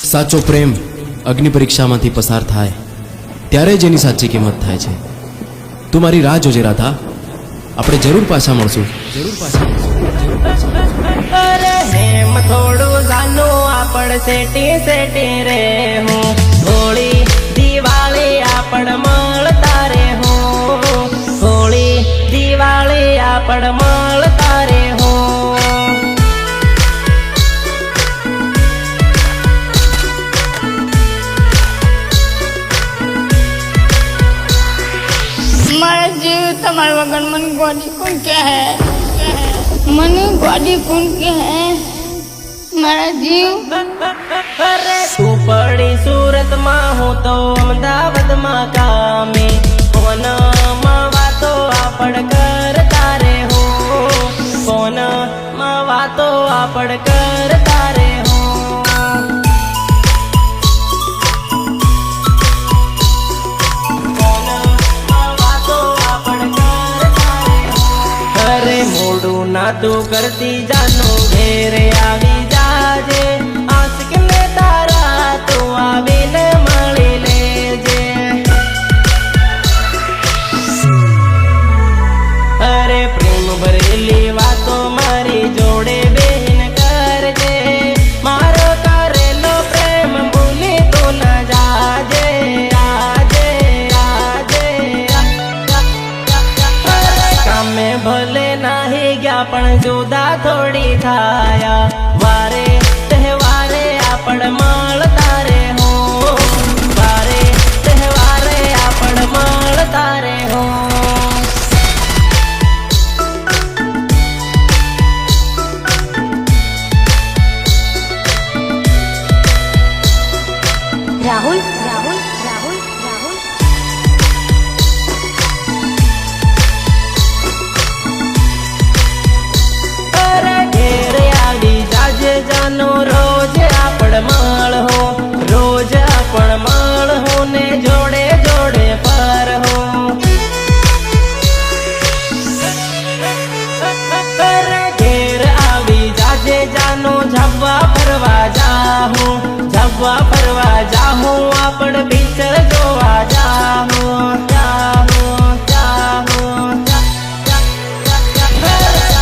साचो प्रेम अग्नि परीक्षा में पसार थाय त्यारे ज एनी साची किंमत थाय छे। तू मारी राह जोजे राधा, आपणे जरूर पाछा मळशुं। अरे हेम थोड़ू जानो आपण सेटी सेटी रे हूँ, होली दिवाली आपण मळता रे हूँ, होली दिवाली आपण मळता रे हूँ। मारा जीव तुम्हारे वगन मन गोदी कौन क्या है, मन गोदी कौन क्या है मारा जीव। अरे तू पड़ी सूरत मां हो तो अहमदाबाद मां कामे, फोन मां वातो आपड़ करता रे हो, फोन मां वातो आपड़ करता रे हो। मोड़ू ना तू करती जानो घेरे आवी जाजे, आशिक ने तारा तू आवी ने मળી लेजे। अरे प्रेम भरेली वातो मारी जोड़े बेन करजे, मारो करेलो प्रेम भूली तो न जाजे, आजे आजे। कामे भले नाही गया पण जुदा थोड़ी थाया, वारे तहेवारे आपण मळता रे हो, वारे तहेवारे आपण मळता रे हो। राहुल राहुल राहुल राहुल जानो रोज आपण मळ हो, रोज आपण मळ हो ने जोड़े जोड़े पर हो। घेर आवी जाजे जानो झब्बा फरवा जाहूं, झब्बा फरवा जाहूं आपण पिक्चर जोवा जाहूं, जाहूं जाहूं।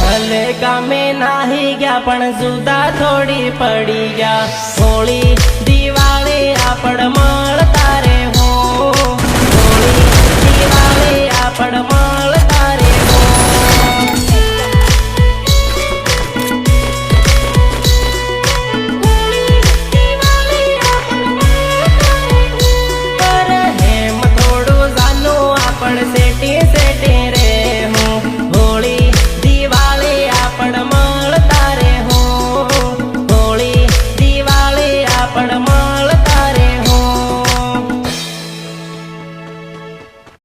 भले कामे नाही गया पण जुदा थोड़ी पड़ी गया, होली दिवाली आपण मळता रे हो, होली दिवाली आपण